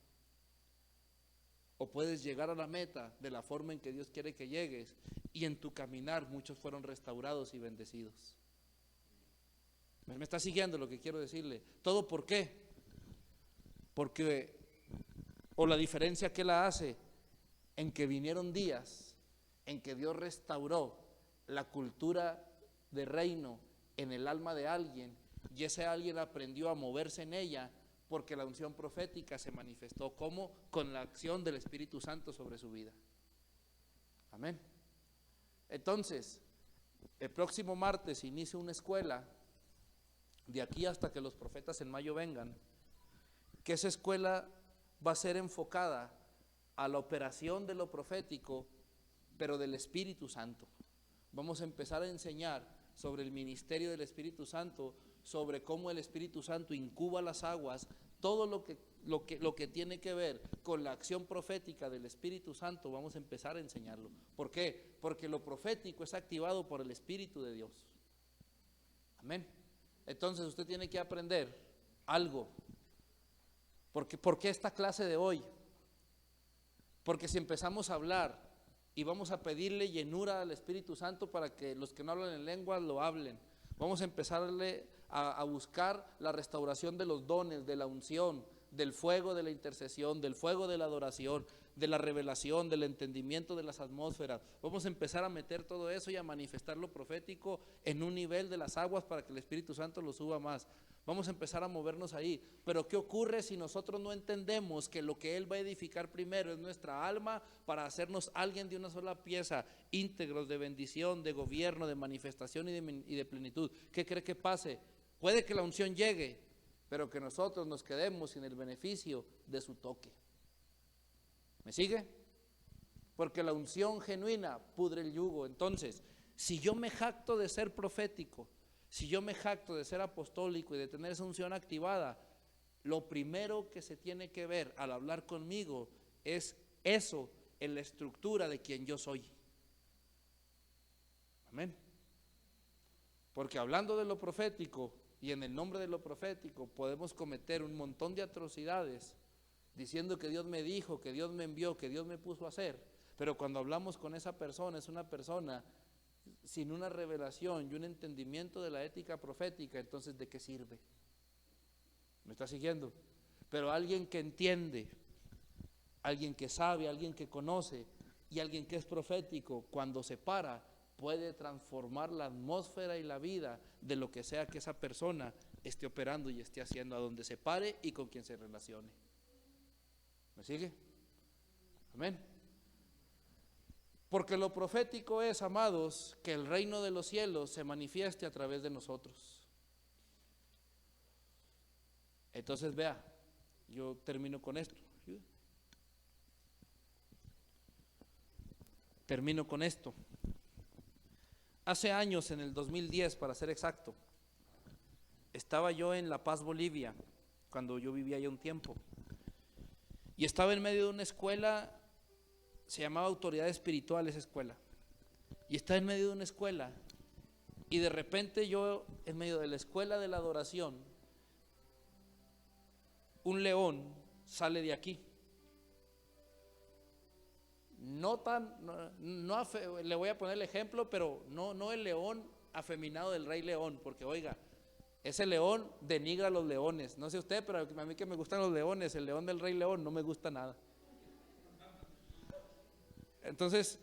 O puedes llegar a la meta de la forma en que Dios quiere que llegues, y en tu caminar muchos fueron restaurados y bendecidos. ¿Me está siguiendo lo que quiero decirle? ¿Todo por qué? Porque, o la diferencia que la hace, en que vinieron días en que Dios restauró la cultura de reino en el alma de alguien, y ese alguien aprendió a moverse en ella, porque la unción profética se manifestó como con la acción del Espíritu Santo sobre su vida. Amén. Entonces, el próximo martes inicia una escuela, de aquí hasta que los profetas en mayo vengan, que esa escuela va a ser enfocada a la operación de lo profético, pero del Espíritu Santo. Vamos a empezar a enseñar sobre el ministerio del Espíritu Santo, sobre cómo el Espíritu Santo incuba las aguas, todo lo que tiene que ver con la acción profética del Espíritu Santo. Vamos a empezar a enseñarlo. ¿Por qué? Porque lo profético es activado por el Espíritu de Dios. Amén. Entonces usted tiene que aprender algo. ¿Por qué esta clase de hoy? Porque si empezamos a hablar y vamos a pedirle llenura al Espíritu Santo para que los que no hablan en lenguas lo hablen, vamos a empezarle a buscar la restauración de los dones, de la unción, del fuego de la intercesión, del fuego de la adoración, de la revelación, del entendimiento de las atmósferas. Vamos a empezar a meter todo eso y a manifestar lo profético en un nivel de las aguas para que el Espíritu Santo lo suba más. Vamos a empezar a movernos ahí. Pero ¿qué ocurre si nosotros no entendemos que lo que Él va a edificar primero es nuestra alma para hacernos alguien de una sola pieza, íntegros de bendición, de gobierno, de manifestación y de plenitud? ¿Qué cree que pase? Puede que la unción llegue, pero que nosotros nos quedemos sin el beneficio de su toque. ¿Me sigue? Porque la unción genuina pudre el yugo. Entonces, si yo me jacto de ser profético, si yo me jacto de ser apostólico y de tener esa unción activada, lo primero que se tiene que ver al hablar conmigo es eso en la estructura de quien yo soy. Amén. Porque hablando de lo profético y en el nombre de lo profético podemos cometer un montón de atrocidades diciendo que Dios me dijo, que Dios me envió, que Dios me puso a hacer. Pero cuando hablamos con esa persona, es una persona sin una revelación y un entendimiento de la ética profética. Entonces, ¿de qué sirve? ¿Me está siguiendo? Pero alguien que entiende, alguien que sabe, alguien que conoce y alguien que es profético, cuando se para, puede transformar la atmósfera y la vida de lo que sea que esa persona esté operando y esté haciendo, a donde se pare y con quien se relacione. ¿Me sigue? Amén. Porque lo profético es, amados, que el reino de los cielos se manifieste a través de nosotros. Entonces vea, yo termino con esto. Termino con esto. Hace años, en el 2010 para ser exacto, estaba yo en La Paz, Bolivia, cuando yo vivía allá un tiempo. Y estaba en medio de una escuela, se llamaba Autoridad Espiritual esa escuela. Y estaba en medio de una escuela y de repente yo, en medio de la escuela de la adoración, un león sale de aquí. Le voy a poner el ejemplo, pero no el león afeminado del Rey León, porque oiga, ese león denigra a los leones. No sé usted, pero a mí que me gustan los leones, el león del Rey León no me gusta nada. Entonces,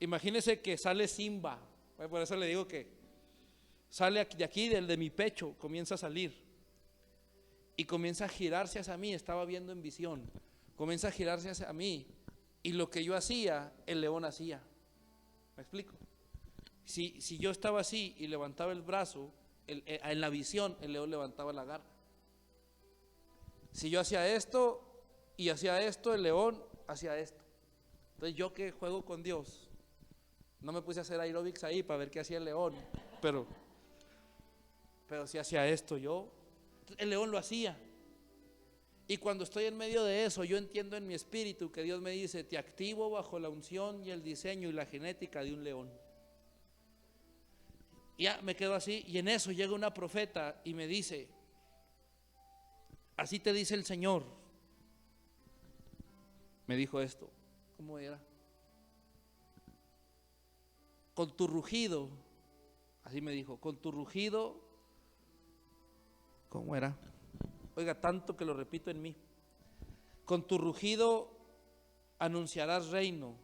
imagínese que sale Simba, por eso le digo que sale de aquí, de mi pecho, comienza a salir y comienza a girarse hacia mí. Estaba viendo en visión, comienza a girarse hacia mí. Y lo que yo hacía, el león hacía. ¿Me explico? Si yo estaba así y levantaba el brazo, en la visión, el león levantaba la garra. Si yo hacía esto y hacía esto, el león hacía esto. Entonces yo, que juego con Dios, no me puse a hacer aeróbics ahí para ver qué hacía el león, pero si hacía esto yo, el león lo hacía. Y cuando estoy en medio de eso, yo entiendo en mi espíritu que Dios me dice: te activo bajo la unción y el diseño y la genética de un león. Y ya me quedo así, y en eso llega una profeta y me dice: así te dice el Señor. Me dijo esto. ¿Cómo era? Con tu rugido, así me dijo, con tu rugido, ¿cómo era? Oiga, tanto que lo repito en mí. Con tu rugido anunciarás reino,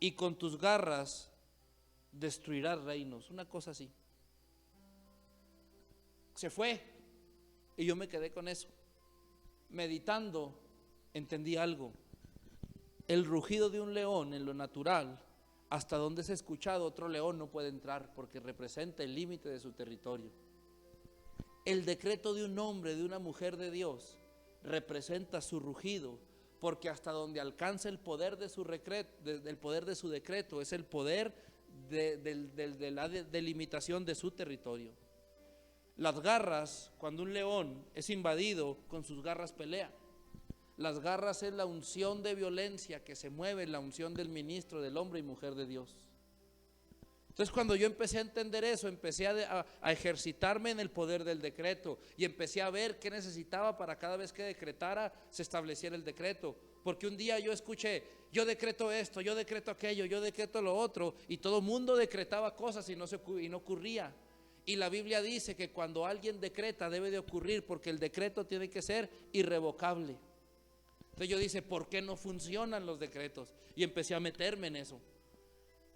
y con tus garras destruirás reinos. Una cosa así. Se fue y yo me quedé con eso. Meditando, entendí algo. El rugido de un león en lo natural, hasta donde es escuchado, otro león no puede entrar porque representa el límite de su territorio. El decreto de un hombre, de una mujer de Dios, representa su rugido, porque hasta donde alcanza el poder de su decreto es el poder de la delimitación de su territorio. Las garras, cuando un león es invadido, con sus garras pelea. Las garras es la unción de violencia que se mueve, la unción del ministro, del hombre y mujer de Dios. Entonces, cuando yo empecé a entender eso, empecé a ejercitarme en el poder del decreto y empecé a ver qué necesitaba para cada vez que decretara se estableciera el decreto. Porque un día yo escuché: yo decreto esto, yo decreto aquello, yo decreto lo otro, y todo el mundo decretaba cosas y no ocurría. Y la Biblia dice que cuando alguien decreta debe de ocurrir, porque el decreto tiene que ser irrevocable. Entonces yo dije, ¿por qué no funcionan los decretos? Y empecé a meterme en eso.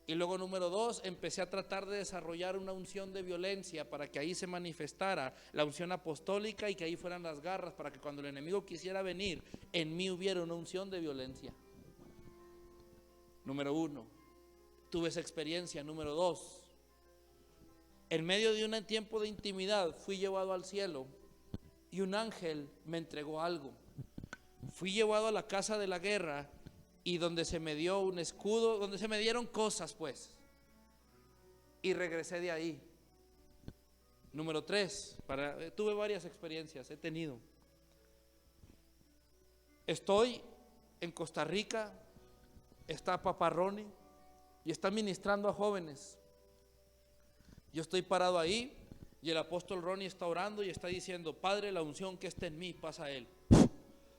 Y luego número 2, empecé a tratar de desarrollar una unción de violencia para que ahí se manifestara la unción apostólica y que ahí fueran las garras, para que cuando el enemigo quisiera venir, en mí hubiera una unción de violencia. Número 1, tuve esa experiencia. Número 2, en medio de un tiempo de intimidad fui llevado al cielo y un ángel me entregó algo. Fui llevado a la casa de la guerra y donde se me dio un escudo, donde se me dieron cosas pues, y regresé de ahí. Número 3, tuve varias experiencias, he tenido. Estoy en Costa Rica, está Papá Ronnie y está ministrando a jóvenes. Yo estoy parado ahí y el apóstol Ronnie está orando y está diciendo: Padre, la unción que está en mí, pasa a él.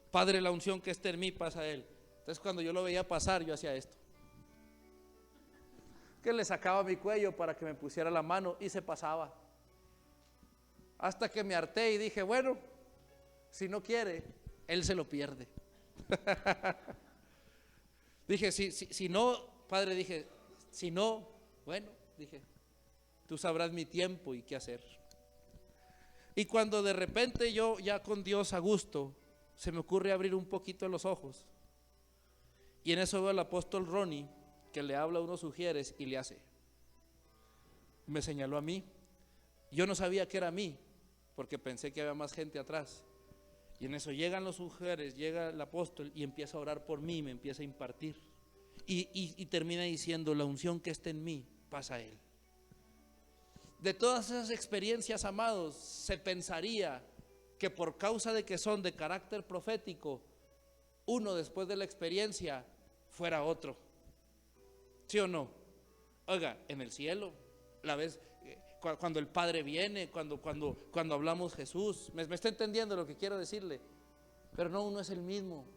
Padre, la unción que está en mí, pasa a él. Entonces cuando yo lo veía pasar, yo hacía esto, que le sacaba mi cuello para que me pusiera la mano y se pasaba. Hasta que me harté y dije, bueno, si no quiere, él se lo pierde. Dije, si no, Padre, dije, si no, bueno, dije, tú sabrás mi tiempo y qué hacer. Y cuando de repente yo ya con Dios a gusto, se me ocurre abrir un poquito los ojos. Y en eso veo al apóstol Ronnie que le habla a unos sugieres y le hace. Me señaló a mí. Yo no sabía que era a mí, porque pensé que había más gente atrás. Y en eso llegan los sugieres, llega el apóstol y empieza a orar por mí, me empieza a impartir. Y termina diciendo: la unción que está en mí, pasa a él. De todas esas experiencias, amados, se pensaría que por causa de que son de carácter profético, uno después de la experiencia fuera otro. ¿Sí o no? Oiga, en el cielo, la vez cuando el Padre viene, cuando hablamos Jesús, me está entendiendo lo que quiero decirle. Pero no, uno es el mismo.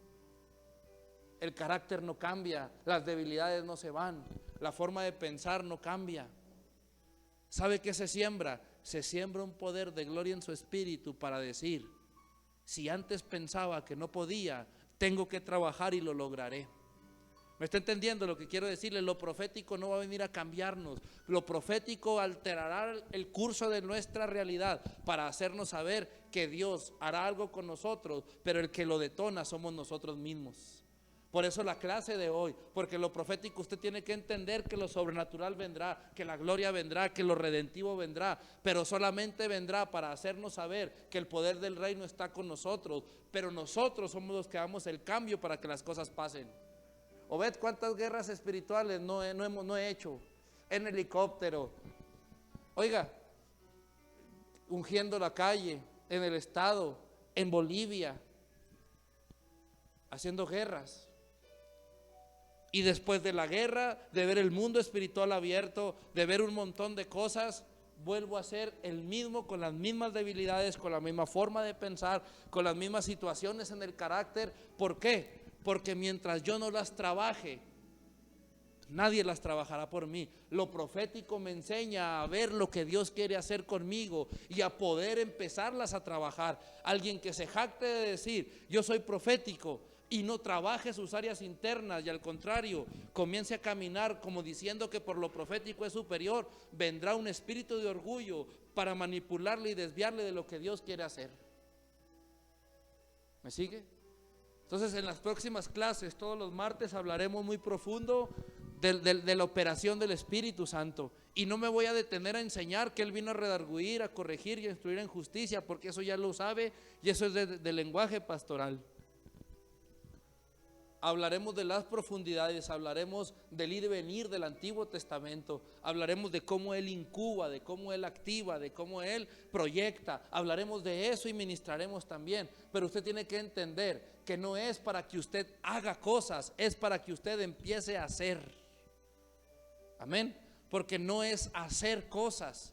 El carácter no cambia, las debilidades no se van, la forma de pensar no cambia. ¿Sabe qué se siembra? Se siembra un poder de gloria en su espíritu para decir: si antes pensaba que no podía, tengo que trabajar y lo lograré. ¿Me está entendiendo lo que quiero decirle? Lo profético no va a venir a cambiarnos. Lo profético alterará el curso de nuestra realidad para hacernos saber que Dios hará algo con nosotros, pero el que lo detona somos nosotros mismos. Por eso la clase de hoy, porque lo profético usted tiene que entender que lo sobrenatural vendrá, que la gloria vendrá, que lo redentivo vendrá, pero solamente vendrá para hacernos saber que el poder del reino está con nosotros, pero nosotros somos los que damos el cambio para que las cosas pasen. O ved cuántas guerras espirituales no he hecho en helicóptero. Oiga, ungiendo la calle, en el estado, en Bolivia, haciendo guerras. Y después de la guerra, de ver el mundo espiritual abierto, de ver un montón de cosas, vuelvo a ser el mismo, con las mismas debilidades, con la misma forma de pensar, con las mismas situaciones en el carácter. ¿Por qué? Porque mientras yo no las trabaje, nadie las trabajará por mí. Lo profético me enseña a ver lo que Dios quiere hacer conmigo y a poder empezarlas a trabajar. Alguien que se jacte de decir: yo soy profético, y no trabaje sus áreas internas, y al contrario comience a caminar como diciendo que por lo profético es superior, vendrá un espíritu de orgullo para manipularle y desviarle de lo que Dios quiere hacer. ¿Me sigue? Entonces en las próximas clases, todos los martes, hablaremos muy profundo de la operación del Espíritu Santo. Y no me voy a detener a enseñar que Él vino a redarguir, a corregir y a instruir en justicia, porque eso ya lo sabe y eso es de lenguaje pastoral. Hablaremos de las profundidades, hablaremos del ir y venir del Antiguo Testamento, hablaremos de cómo Él incuba, de cómo Él activa, de cómo Él proyecta. Hablaremos de eso y ministraremos también. Pero usted tiene que entender que no es para que usted haga cosas, es para que usted empiece a hacer. Amén. Porque no es hacer cosas.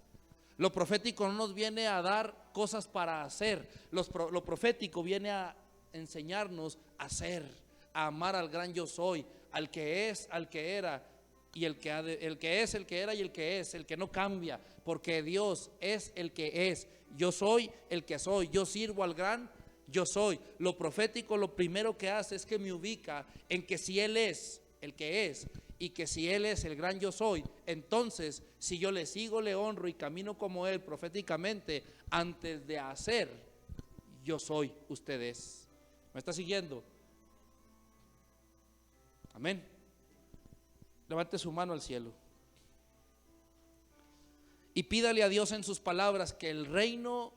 Lo profético no nos viene a dar cosas para hacer. Lo profético viene a enseñarnos a hacer, a amar al gran yo soy, al que es, al que era y el que es, el que era y el que es, el que no cambia, porque Dios es el que es. Yo soy el que soy, yo sirvo al gran yo soy. Lo profético lo primero que hace es que me ubica en que si Él es el que es y que si Él es el gran yo soy, entonces si yo le sigo, le honro y camino como Él proféticamente, antes de hacer, yo soy, usted es. ¿Me está siguiendo? Amén. Levante su mano al cielo y pídale a Dios en sus palabras que el reino,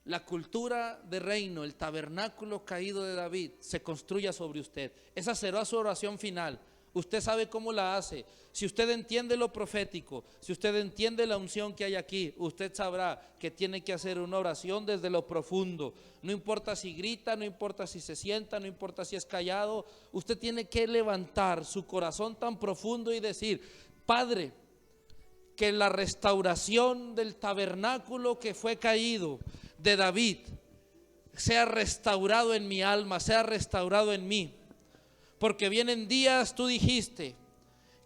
la cultura de reino, el tabernáculo caído de David se construya sobre usted. Esa será su oración final. Usted sabe cómo la hace. Si usted entiende lo profético, si usted entiende la unción que hay aquí, usted sabrá que tiene que hacer una oración desde lo profundo. No importa si grita, no importa si se sienta, no importa si es callado. Usted tiene que levantar su corazón tan profundo y decir: Padre, que la restauración del tabernáculo que fue caído de David sea restaurado en mi alma, sea restaurado en mí. Porque vienen días, tú dijiste,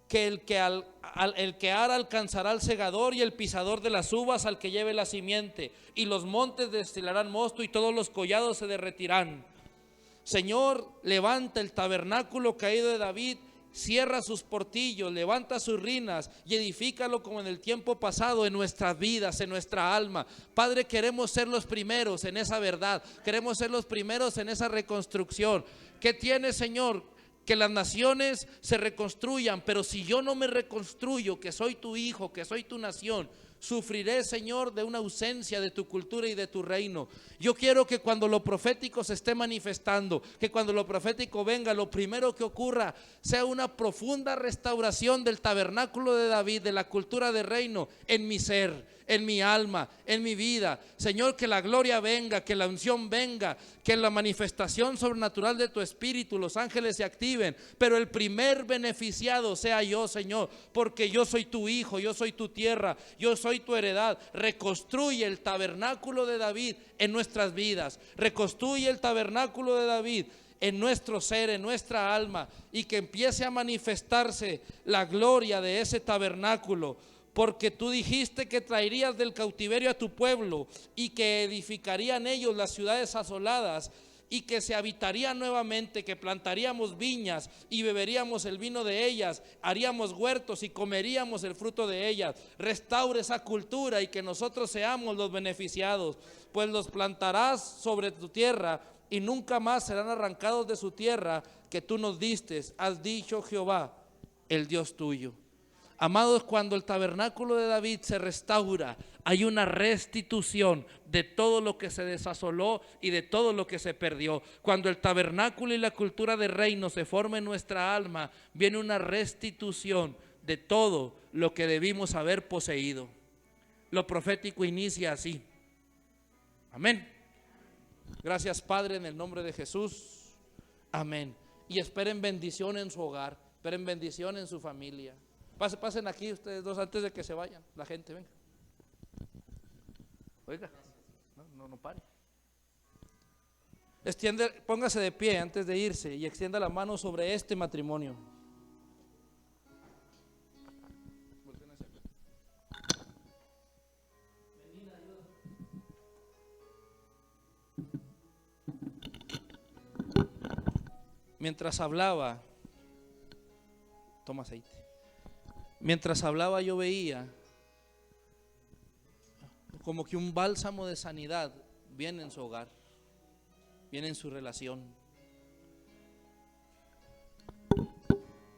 que el que ara alcanzará al segador y el pisador de las uvas al que lleve la simiente, y los montes destilarán mosto y todos los collados se derretirán. Señor, levanta el tabernáculo caído de David, cierra sus portillos, levanta sus rinas y edifícalo como en el tiempo pasado en nuestras vidas, en nuestra alma. Padre, queremos ser los primeros en esa verdad, queremos ser los primeros en esa reconstrucción. ¿Qué tiene, Señor? Que las naciones se reconstruyan, pero si yo no me reconstruyo, que soy tu hijo, que soy tu nación, sufriré, Señor, de una ausencia de tu cultura y de tu reino. Yo quiero que cuando lo profético se esté manifestando, que cuando lo profético venga, lo primero que ocurra sea una profunda restauración del tabernáculo de David, de la cultura de reino en mi ser, en mi alma, en mi vida. Señor, que la gloria venga, que la unción venga, que la manifestación sobrenatural de tu espíritu, los ángeles se activen, pero el primer beneficiado sea yo, Señor, porque yo soy tu hijo, yo soy tu tierra, yo soy tu heredad. Reconstruye el tabernáculo de David en nuestras vidas, reconstruye el tabernáculo de David en nuestro ser, en nuestra alma, y que empiece a manifestarse la gloria de ese tabernáculo. Porque tú dijiste que traerías del cautiverio a tu pueblo y que edificarían ellos las ciudades asoladas y que se habitarían nuevamente, que plantaríamos viñas y beberíamos el vino de ellas, haríamos huertos y comeríamos el fruto de ellas. Restaure esa cultura y que nosotros seamos los beneficiados, pues los plantarás sobre tu tierra y nunca más serán arrancados de su tierra que tú nos diste, has dicho Jehová, el Dios tuyo. Amados, cuando el tabernáculo de David se restaura, hay una restitución de todo lo que se desasoló y de todo lo que se perdió. Cuando el tabernáculo y la cultura de reino se forma en nuestra alma, viene una restitución de todo lo que debimos haber poseído. Lo profético inicia así. Amén. Gracias, Padre, en el nombre de Jesús. Amén. Y esperen bendición en su hogar, esperen bendición en su familia. Pasen aquí ustedes dos antes de que se vayan. La gente, venga. Oiga, no pare. Póngase de pie antes de irse y extienda la mano sobre este matrimonio. Mientras hablaba, toma aceite. Mientras hablaba yo veía como que un bálsamo de sanidad viene en su hogar, viene en su relación.